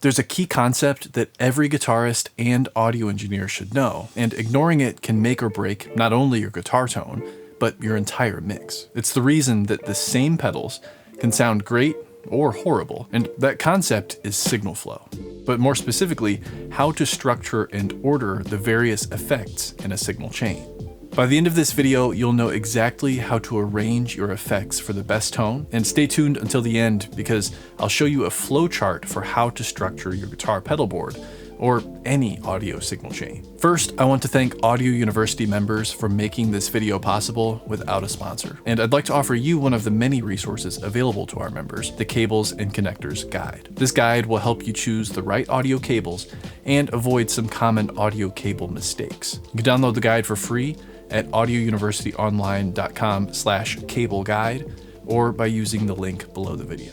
There's a key concept that every guitarist and audio engineer should know, and ignoring it can make or break not only your guitar tone, but your entire mix. It's the reason that the same pedals can sound great or horrible, and that concept is signal flow. But more specifically, how to structure and order the various effects in a signal chain. By the end of this video, you'll know exactly how to arrange your effects for the best tone, and stay tuned until the end because I'll show you a flow chart for how to structure your guitar pedal board, or any audio signal chain. First, I want to thank Audio University members for making this video possible without a sponsor. And I'd like to offer you one of the many resources available to our members, the Cables and Connectors Guide. This guide will help you choose the right audio cables and avoid some common audio cable mistakes. You can download the guide for free at audiouniversityonline.com/cable guide or by using the link below the video.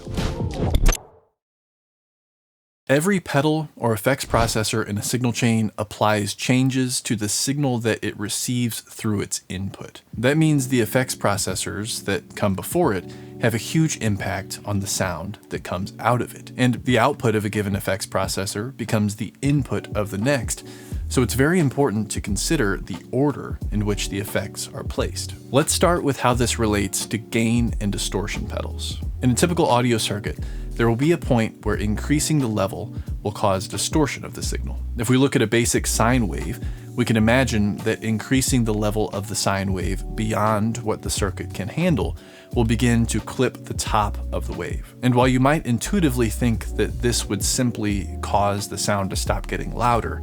Every pedal or effects processor in a signal chain applies changes to the signal that it receives through its input. That means the effects processors that come before it have a huge impact on the sound that comes out of it. And the output of a given effects processor becomes the input of the next, so it's very important to consider the order in which the effects are placed. Let's start with how this relates to gain and distortion pedals. In a typical audio circuit, there will be a point where increasing the level will cause distortion of the signal. If we look at a basic sine wave, we can imagine that increasing the level of the sine wave beyond what the circuit can handle will begin to clip the top of the wave. And while you might intuitively think that this would simply cause the sound to stop getting louder,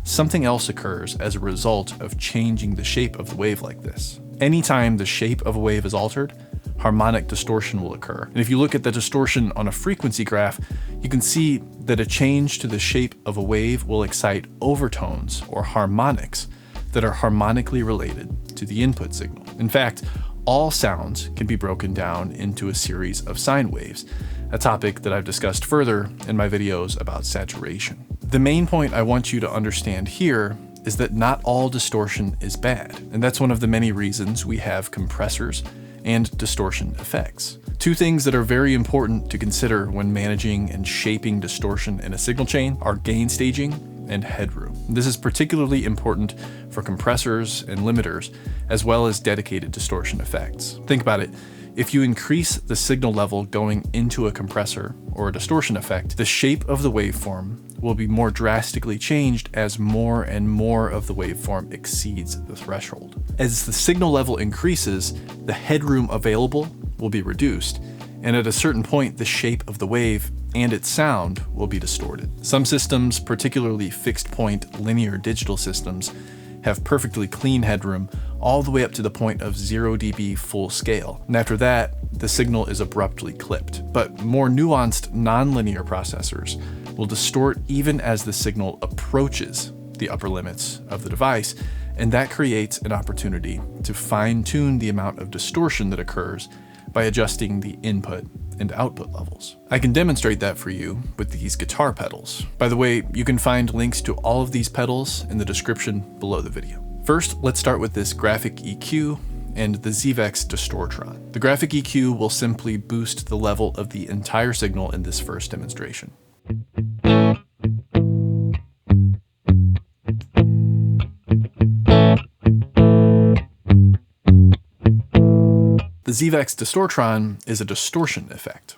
something else occurs as a result of changing the shape of the wave like this. Anytime the shape of a wave is altered, harmonic distortion will occur. And if you look at the distortion on a frequency graph, you can see that a change to the shape of a wave will excite overtones or harmonics that are harmonically related to the input signal. In fact, all sounds can be broken down into a series of sine waves, a topic that I've discussed further in my videos about saturation. The main point I want you to understand here is that not all distortion is bad, and that's one of the many reasons we have compressors and distortion effects. Two things that are very important to consider when managing and shaping distortion in a signal chain are gain staging and headroom. This is particularly important for compressors and limiters, as well as dedicated distortion effects. Think about it. If you increase the signal level going into a compressor or a distortion effect, the shape of the waveform will be more drastically changed as more and more of the waveform exceeds the threshold. As the signal level increases, the headroom available will be reduced, and at a certain point, the shape of the wave and its sound will be distorted. Some systems, particularly fixed point linear digital systems, have perfectly clean headroom all the way up to the point of 0 dB full scale. And after that, the signal is abruptly clipped. But more nuanced nonlinear processors will distort even as the signal approaches the upper limits of the device, and that creates an opportunity to fine-tune the amount of distortion that occurs by adjusting the input and output levels. I can demonstrate that for you with these guitar pedals. By the way, you can find links to all of these pedals in the description below the video. First, let's start with this graphic EQ and the ZVEX Distortron. The graphic EQ will simply boost the level of the entire signal in this first demonstration. The ZVEX Distortron is a distortion effect.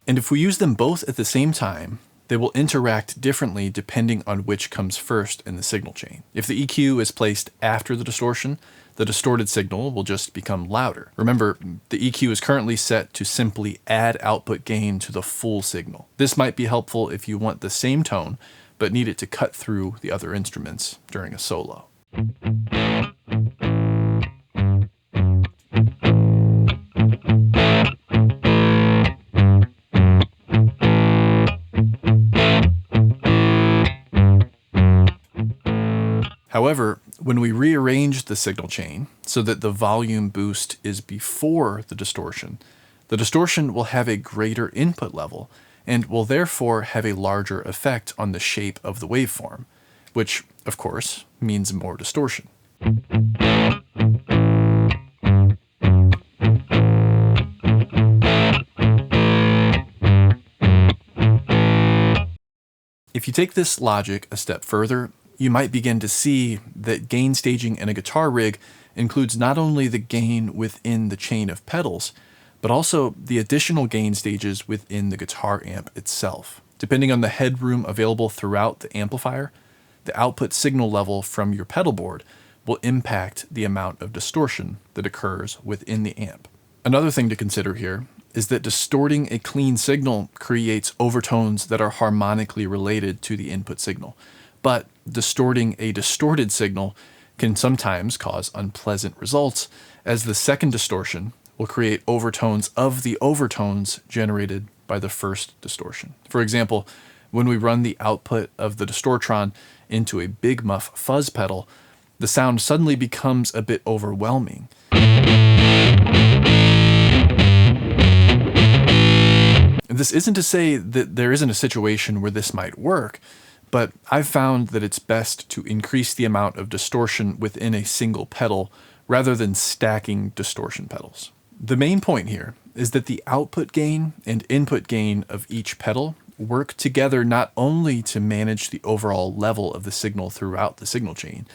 And if we use them both at the same time, they will interact differently depending on which comes first in the signal chain. If the EQ is placed after the distortion, the distorted signal will just become louder. Remember, the EQ is currently set to simply add output gain to the full signal. This might be helpful if you want the same tone, but need it to cut through the other instruments during a solo. However, when we rearrange the signal chain so that the volume boost is before the distortion will have a greater input level and will therefore have a larger effect on the shape of the waveform, which, of course, means more distortion. If you take this logic a step further, you might begin to see that gain staging in a guitar rig includes not only the gain within the chain of pedals, but also the additional gain stages within the guitar amp itself. Depending on the headroom available throughout the amplifier, the output signal level from your pedal board will impact the amount of distortion that occurs within the amp. Another thing to consider here is that distorting a clean signal creates overtones that are harmonically related to the input signal. But distorting a distorted signal can sometimes cause unpleasant results, as the second distortion will create overtones of the overtones generated by the first distortion. For example, when we run the output of the Distortron into a big muff fuzz pedal, the sound suddenly becomes a bit overwhelming. This isn't to say that there isn't a situation where this might work, but I've found that it's best to increase the amount of distortion within a single pedal rather than stacking distortion pedals. The main point here is that the output gain and input gain of each pedal work together not only to manage the overall level of the signal throughout the signal chain,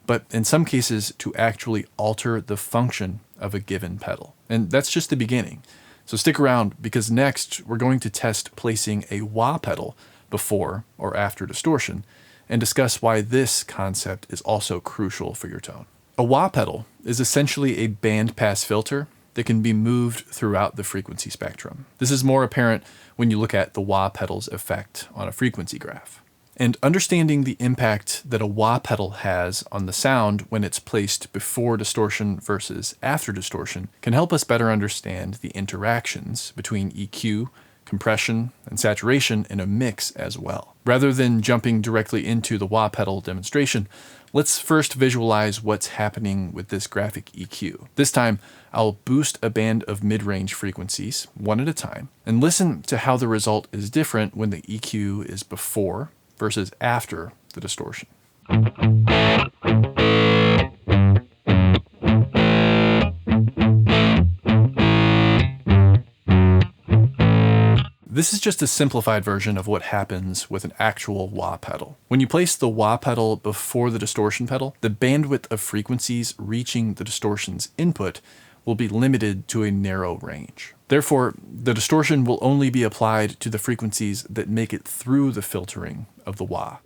but in some cases to actually alter the function of a given pedal. And that's just the beginning. So stick around, because next we're going to test placing a wah pedal before or after distortion and discuss why this concept is also crucial for your tone. A wah pedal is essentially a bandpass filter that can be moved throughout the frequency spectrum. This is more apparent when you look at the wah pedal's effect on a frequency graph. And understanding the impact that a wah pedal has on the sound when it's placed before distortion versus after distortion can help us better understand the interactions between EQ, compression, and saturation in a mix as well. Rather than jumping directly into the wah pedal demonstration, let's first visualize what's happening with this graphic EQ. This time, I'll boost a band of mid-range frequencies, one at a time, and listen to how the result is different when the EQ is before versus after the distortion. This is just a simplified version of what happens with an actual wah pedal. When you place the wah pedal before the distortion pedal, the bandwidth of frequencies reaching the distortion's input will be limited to a narrow range. Therefore, the distortion will only be applied to the frequencies that make it through the filtering of the wah.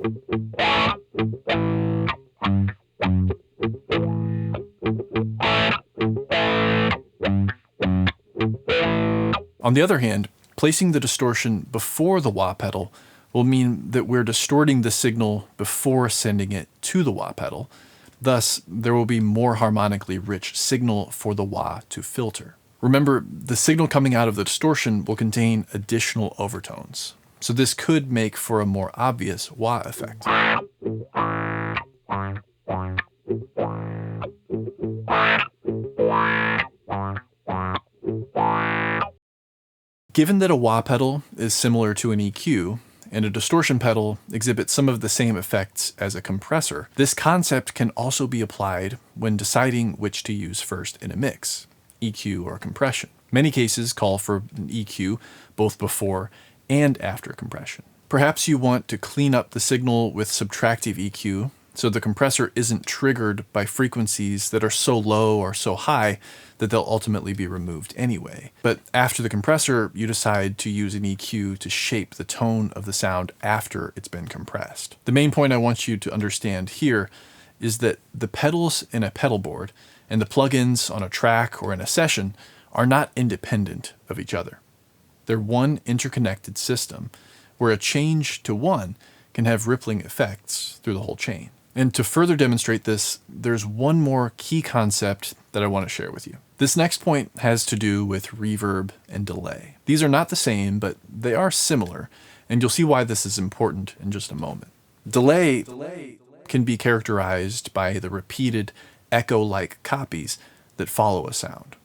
On the other hand, placing the distortion before the wah pedal will mean that we're distorting the signal before sending it to the wah pedal. Thus, there will be more harmonically rich signal for the wah to filter. Remember, the signal coming out of the distortion will contain additional overtones, so this could make for a more obvious wah effect. Given that a wah pedal is similar to an EQ, and a distortion pedal exhibits some of the same effects as a compressor, this concept can also be applied when deciding which to use first in a mix, EQ or compression. Many cases call for an EQ both before and after compression. Perhaps you want to clean up the signal with subtractive EQ so the compressor isn't triggered by frequencies that are so low or so high that they'll ultimately be removed anyway. But after the compressor, you decide to use an EQ to shape the tone of the sound after it's been compressed. The main point I want you to understand here is that the pedals in a pedal board and the plugins on a track or in a session are not independent of each other. They're one interconnected system where a change to one can have rippling effects through the whole chain. And to further demonstrate this, there's one more key concept that I want to share with you. This next point has to do with reverb and delay. These are not the same, but they are similar, and you'll see why this is important in just a moment. Delay can be characterized by the repeated echo-like copies that follow a sound.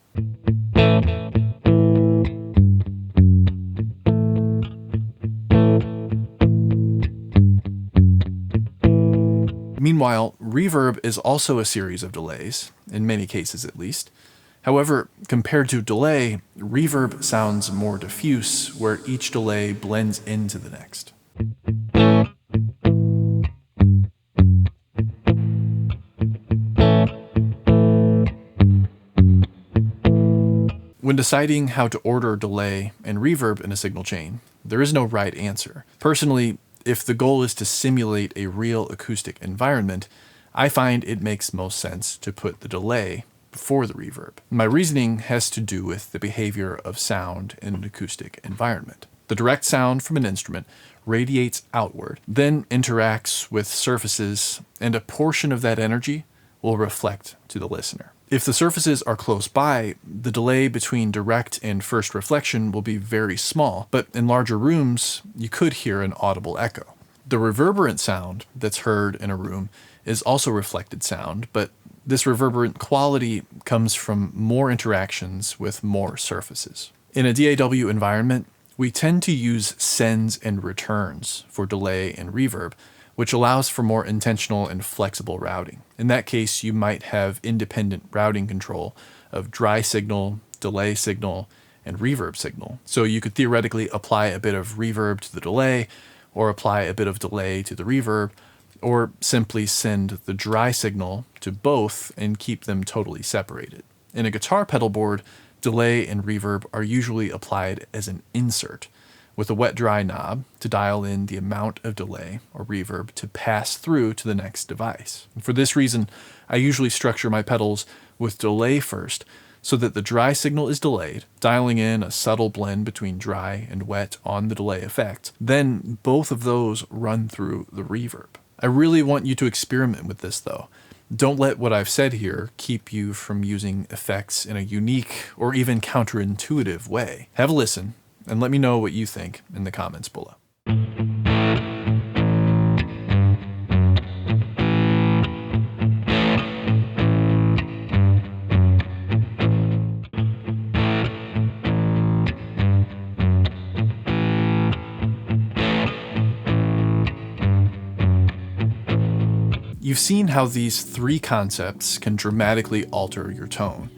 Meanwhile, reverb is also a series of delays, in many cases at least. However, compared to delay, reverb sounds more diffuse, where each delay blends into the next. When deciding how to order delay and reverb in a signal chain, there is no right answer. Personally, if the goal is to simulate a real acoustic environment, I find it makes most sense to put the delay before the reverb. My reasoning has to do with the behavior of sound in an acoustic environment. The direct sound from an instrument radiates outward, then interacts with surfaces, and a portion of that energy will reflect to the listener. If the surfaces are close by, the delay between direct and first reflection will be very small, but in larger rooms, you could hear an audible echo. The reverberant sound that's heard in a room is also reflected sound, but this reverberant quality comes from more interactions with more surfaces. In a DAW environment, we tend to use sends and returns for delay and reverb, which allows for more intentional and flexible routing. In that case, you might have independent routing control of dry signal, delay signal, and reverb signal. So you could theoretically apply a bit of reverb to the delay, or apply a bit of delay to the reverb, or simply send the dry signal to both and keep them totally separated. In a guitar pedal board, delay and reverb are usually applied as an insert, with a wet-dry knob to dial in the amount of delay or reverb to pass through to the next device. And for this reason, I usually structure my pedals with delay first, so that the dry signal is delayed, dialing in a subtle blend between dry and wet on the delay effect. Then both of those run through the reverb. I really want you to experiment with this though. Don't let what I've said here keep you from using effects in a unique or even counterintuitive way. Have a listen, and let me know what you think in the comments below. You've seen how these three concepts can dramatically alter your tone.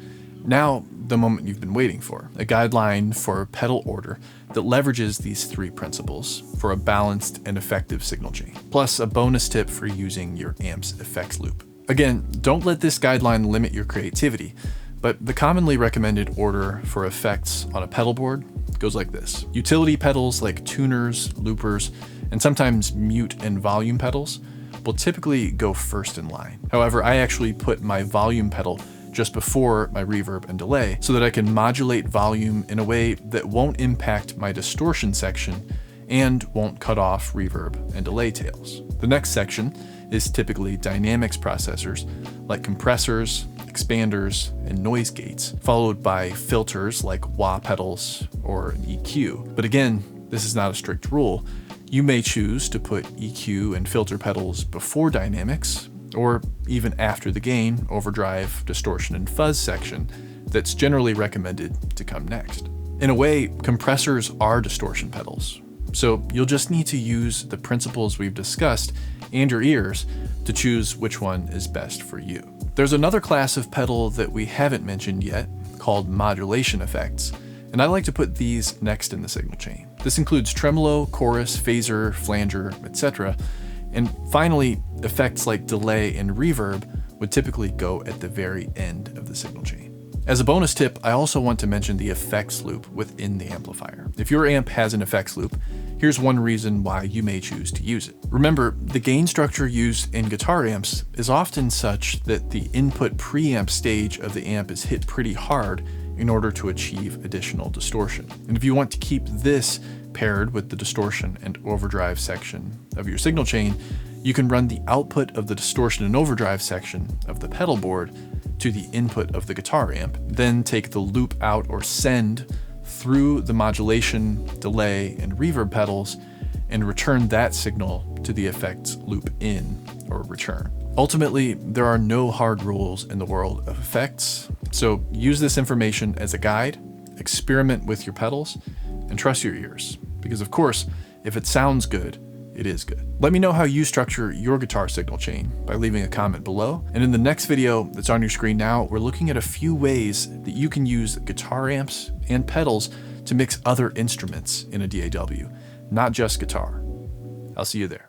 Now, the moment you've been waiting for, a guideline for pedal order that leverages these three principles for a balanced and effective signal chain, plus a bonus tip for using your amp's effects loop. Again, don't let this guideline limit your creativity, but the commonly recommended order for effects on a pedal board goes like this. Utility pedals like tuners, loopers, and sometimes mute and volume pedals will typically go first in line. However, I actually put my volume pedal just before my reverb and delay so that I can modulate volume in a way that won't impact my distortion section and won't cut off reverb and delay tails. The next section is typically dynamics processors like compressors, expanders, and noise gates, followed by filters like wah pedals or an EQ. But again, this is not a strict rule. You may choose to put EQ and filter pedals before dynamics, or even after the gain, overdrive, distortion, and fuzz section that's generally recommended to come next. In a way, compressors are distortion pedals, so you'll just need to use the principles we've discussed and your ears to choose which one is best for you. There's another class of pedal that we haven't mentioned yet called modulation effects, and I like to put these next in the signal chain. This includes tremolo, chorus, phaser, flanger, etc. And finally, effects like delay and reverb would typically go at the very end of the signal chain. As a bonus tip, I also want to mention the effects loop within the amplifier. If your amp has an effects loop, here's one reason why you may choose to use it. Remember, the gain structure used in guitar amps is often such that the input preamp stage of the amp is hit pretty hard in order to achieve additional distortion. And if you want to keep this paired with the distortion and overdrive section of your signal chain, you can run the output of the distortion and overdrive section of the pedal board to the input of the guitar amp, then take the loop out or send through the modulation, delay, and reverb pedals, and return that signal to the effects loop in or return. Ultimately, there are no hard rules in the world of effects, so use this information as a guide, experiment with your pedals, and trust your ears. Because of course, if it sounds good, it is good. Let me know how you structure your guitar signal chain by leaving a comment below. And in the next video that's on your screen now, we're looking at a few ways that you can use guitar amps and pedals to mix other instruments in a DAW, not just guitar. I'll see you there.